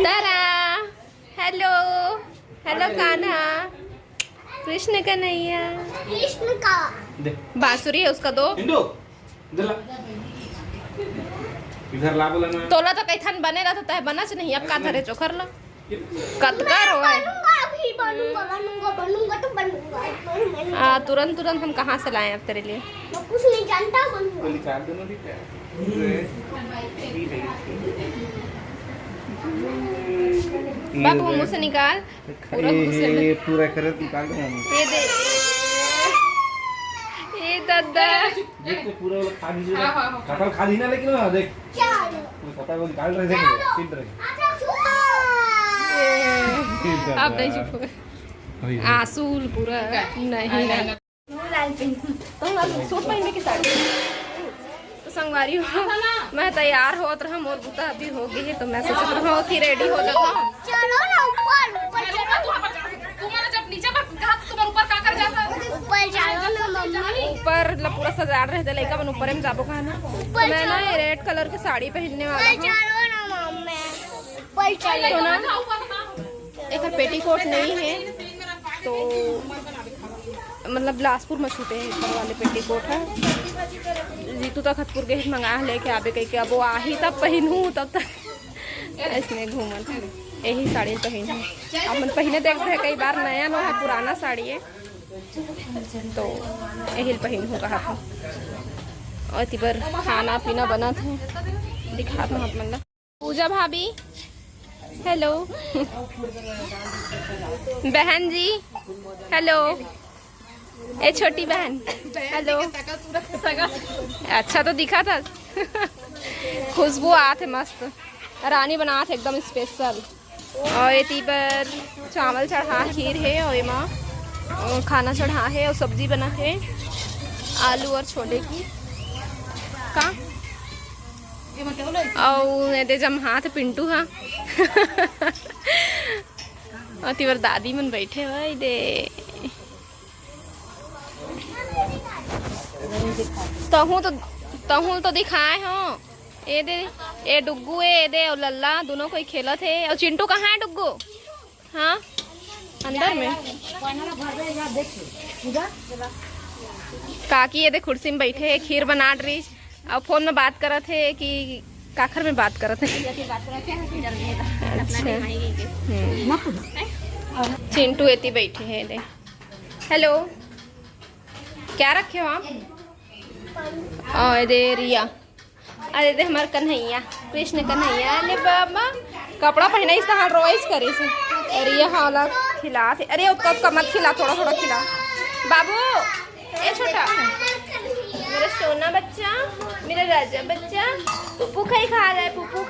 तारा hello hello Kanha Krishna Kanhaiya Krishna का बांसुरी है उसका दो इधर ला बोला ना तोला तो कैथन बने रहा था बना से नहीं अब का धरे चोखर ला कतकर हो बनूंगा तो बनूंगा तुरंत तुरंत हम कहाँ से लाए अब तेरे लिए मैं कुछ नहीं जानता बनूंगा चार दोनों दिख बाबू मुंह से निकाल पूरा घुसे ले। ये पूरा करे निकाल दो हम ये दे ये दादा देख तो पूरा वाला खा लीजिए कटल खा ली ना लेकिन ना देख कटल को निकाल रहे थे सीध रहे अब नहीं चुप हो गए आंसूल पूरा नहीं तो सूट पहनने की साड़ी तो संगवारी हो मैं तैयार हो रहा मोर बुता अभी हो गई है तो मैं सोच रहा हूँ कि रेडी हो जाता हूँ चलो ना ऊपर ऊपर चलो तुम्हारा जब नीचे पर ऊपर का कर जाता ऊपर चलो ना मम्मी ऊपर पूरा सजा रहे थे लड़का बन ऊपर में जाबो कहा ना तो मैं ना रेड कलर की साड़ी पहनने वाला हूँ चलो ना मम्मी ऊपर चलो तो ना एक पेटीकोट नहीं है तो मतलब बिलासपुर में छूटे हैं ऊपर वाले पेटीकोट है जीतू तक खतपुर गए मंगा लेके आबे कह के अब वो आ ही तब पहनूँ तब तक ऐसे घूमन यही साड़ी पहनूँ अब मन पहने देखते हैं कई बार नया नो है पुराना साड़ी है तो यही पहनूँ कहा था और तिबर खाना पीना बना था दिखा था मतलब पूजा भाभी हेलो बहन जी हेलो ए छोटी बहन हेलो अच्छा तो दिखा था खुशबू आते मस्त रानी बना थे एकदम स्पेशल और ये पर चावल चढ़ा खीर है और माँ खाना चढ़ा है और सब्जी बना है आलू और छोले की का और दे जम हाथ पिंटू हाँ और तिवर दादी मन बैठे भाई दे तहूँ तो दिखाए हो ए दे ए डुग्गू ए दे और लल्ला दोनों कोई खेला थे और चिंटू कहाँ है डुग्गू हाँ अंदर में काकी ये दे कुर्सी में बैठे है खीर बना रही और फोन में बात करत है कि काखर में बात करत है चिंटू एती बैठे है दे हेलो क्या रखे हो आप और दे रिया अरे दे हमारे कन्हैया कृष्ण कन्हैया अरे बाबा कपड़ा पहना इस तरह रोइस करे से अरे ये हाला खिला थे अरे कब का मत खिला थोड़ा थोड़ा खिला बाबू ए छोटा मेरा सोना बच्चा मेरा राजा बच्चा पुप्पू खाई खा रहा है पुप्पू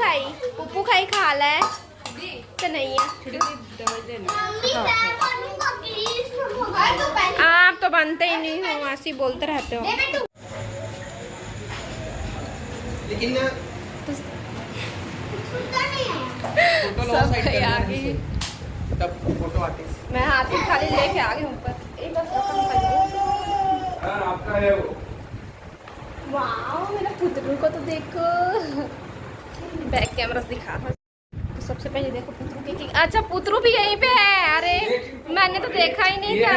खाई खा रहा है कन्हैया आप तो बनते ही नहीं हो ऐसे बोलते रहते हो लेकिन सब आ गई तब फोटो आती मैं हाथ में खाली लेके आ गई ऊपर एक बार आपका है वो वाह मेरा पुतरू को तो देखो बैक कैमरा से दिखा था तो सबसे पहले देखो पुतरू की अच्छा पुतरू भी यहीं पे है अरे मैंने तो देखा ही नहीं था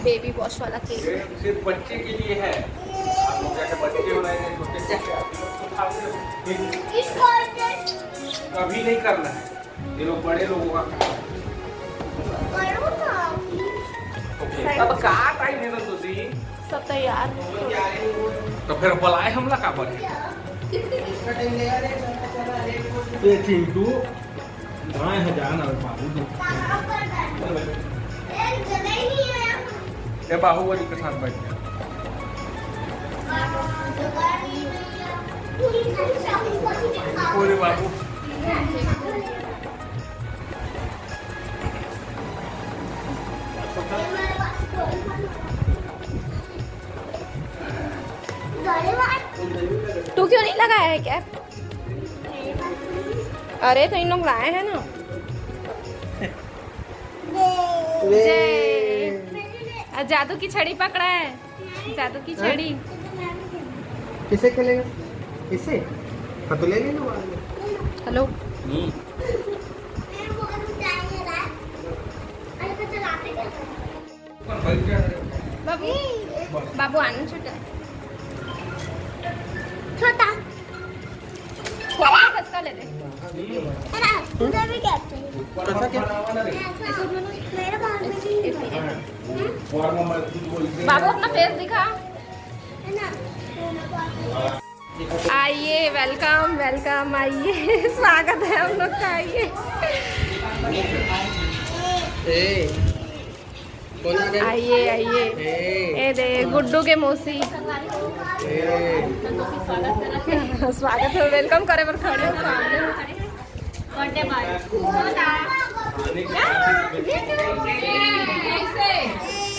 बेबी वॉश वाला केक सिर्फ बच्चे के लिए है आप लोग जैसे बच्चे हो रहे हैं छोटे कभी नहीं करना है ये लोग बड़े लोगों का अब का टाइम है ना तुसी सब तैयार तो फिर बुलाए हमला का पर ये चिंटू गाय है जान और बाबू ये बाहुबली के साथ बैठ गया पूरे बाबू तू क्यों नहीं लगाया है क्या अरे तो इन लोग लाए हैं ना जय जादू की छड़ी पकड़ा है जादू की छड़ी किसे खेलेगा इससे तो ले लेना हेलो मेरे को अगर चाहिए ना अरे तो चलाते कैसे बाबू बाबू आना छोटा छोटा छोटा खसका ले दे अरे उधर भी कहते हैं ऐसा क्या मेरे बाल में भी बाबू अपना फेस दिखा है ना आइए वेलकम वेलकम आइए स्वागत है हम लोग का आइए ए कौन आ गया आइए आइए ए दे गुड्डू के मौसी स्वागत है वेलकम करे पर खड़े हो सामने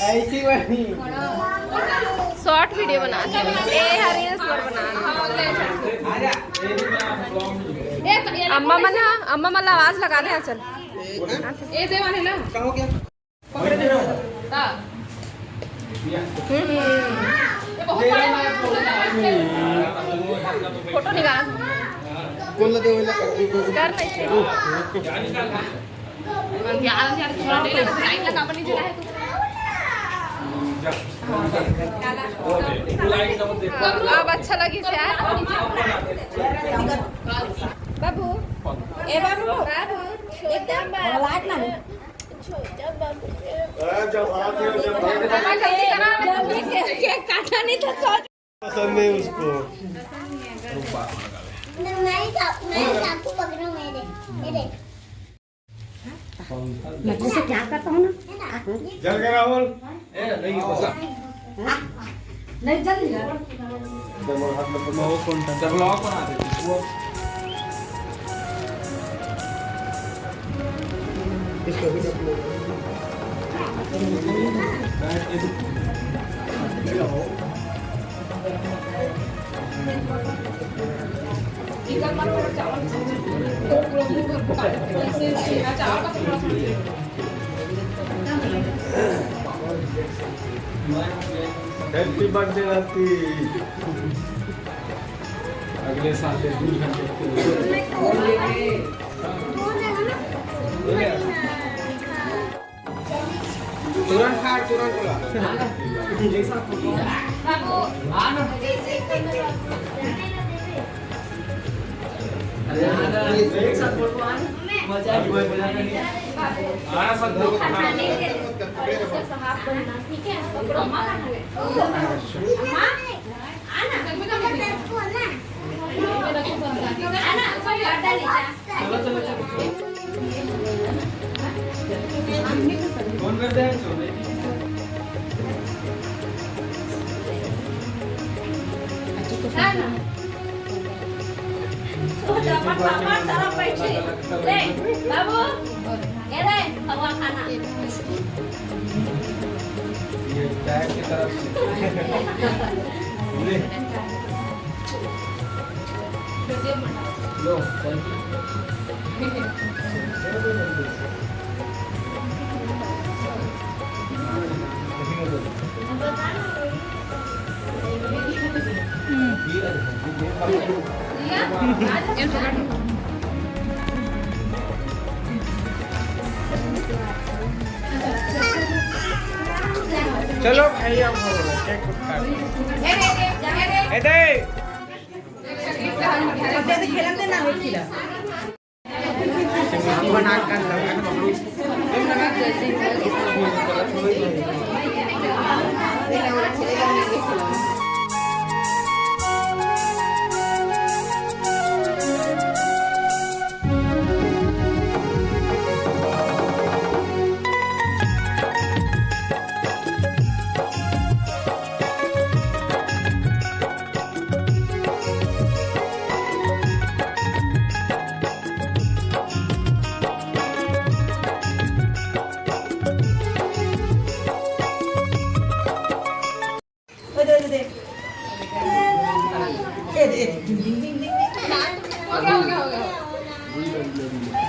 ऐसी वाली शॉर्ट वीडियो बना ए हरीश पर बना अम्मा मला आवाज लगा दे चल ए दे वाले ना कहो क्या फोटो निकाल कौन लगे वाला कर नहीं यार थोड़ा लाइट लगा बनी जरा है अब अच्छा लगी यार बाबू ए बाबू एकदम लाइट ना छोटा बाबू केक काटा नहीं था सोच पसंद है उसको मैं चाकू पकड़ूं मेरे मैं तुझसे क्या करता हूँ ना जल गया राहुल ए नहीं बसा नहीं जल्दी जब हाथ में वो कौन था जब ब्लॉग बना दे वो इसको भी अपलोड हैप्पी बर्थडे राती अगले साल से 2 घंटे तुरंत खा तुरंत खा एक साथ मजा आना सब दो ठीक है अम्मा कौन करते हैं बाबू ये रे हवा खाना ये बैग की तरफ से ले लो चलो भाई हम केक काट ए दे बना कर लगा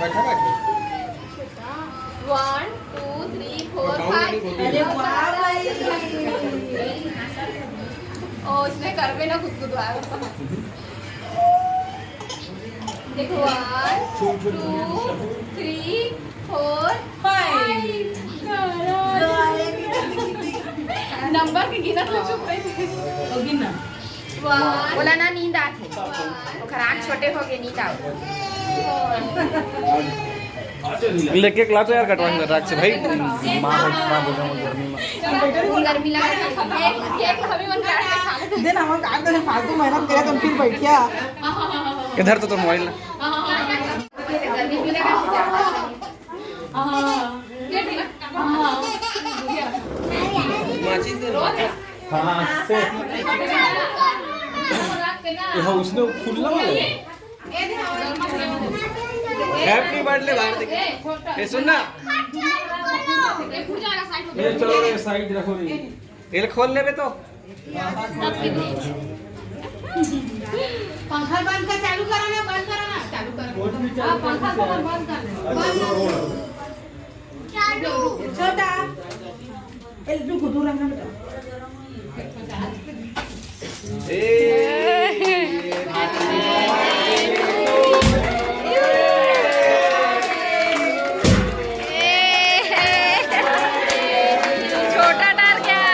बैठा बैठा 1 2 3 4 5 अरे वाह भाई ओ इसने कर पे ना खुद को दुआ देखो 1 2 3 4 5 नंबर के गिनत में चुप रही बोला ना नींद आती खराक छोटे हो गए नींद आओ लेके क्लास यार कटवाएंगे रात से भाई मां बोल रहा हूं गर्मी लगा एक हमें मन काट के खा ले देना हम काट देना फालतू मेहनत करे तुम फिर बैठिया इधर तो मोबाइल गर्मी भी लगा हां से ये उसने खुलना वाला हैप्पी बर्थडे बाहर देखे ये सुन ना ये चलो ये साइड रखो ये खोल ले बे तो पंखा बंद कर चालू करो ना बंद करो ना चालू करो हां पंखा को बंद कर चालू छोटा ए रुको दूर रहना बेटा छोटा डर गया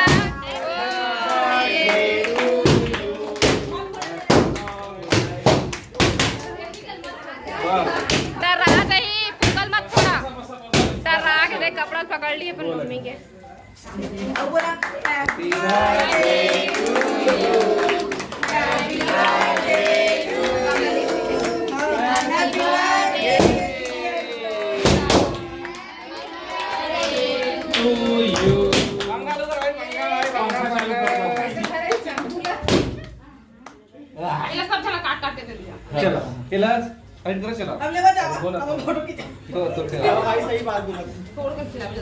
डर रहा नहीं पुकल मत थोड़ा डर रहा के देख कपड़ा पकड़ लिए अपन मम्मी के अब बोला ये सब चला काट काट के दे दिया चलो क्लास साइड करो चलो अब ले जाओ अब फोटो खींच तो चलो भाई सही बात बोला छोड़ के खिला दे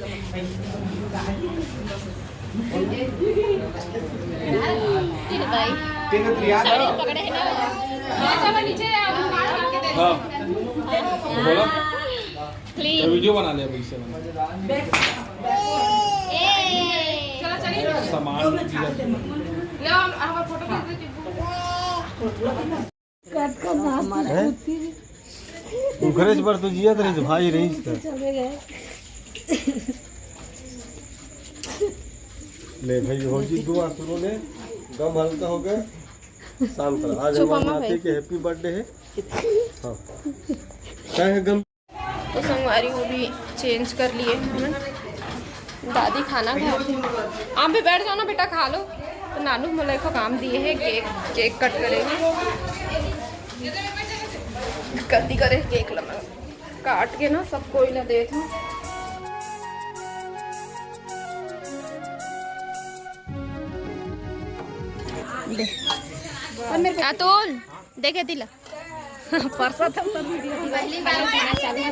तीन याद है पकड़े है ना चलो नीचे अब काट काट के दे हां बोलो प्लीज वीडियो बना ले अभी से चलो चलिए सामान ले हमारा फोटो खींच दे उखरेज पर तो जिया रही भाई रही ले भाई हो जी दुआ सुनो ले गम हल्का हो गया शाम कर आज हमारे नाते के हैप्पी बर्थडे है हाँ क्या है गम तो संगवारी वो भी चेंज कर लिए हैं दादी खाना खाए थे आप भी बैठ जाओ ना बेटा खा लो तो नानू मलाई को काम दिए हैं केक कट करेंगे गलती करे केक लगा काट के ना सबको ही ना दे थे अतुल देखे दिला परसा था पहली बार खाना चालू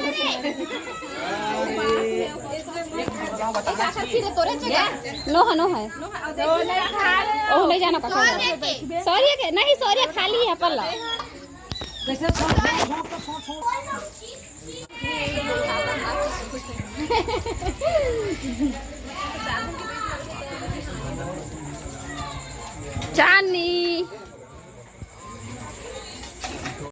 नो है ओ ले जाना पका सॉरी के नहीं सॉरी खाली है पल्ला चांदनी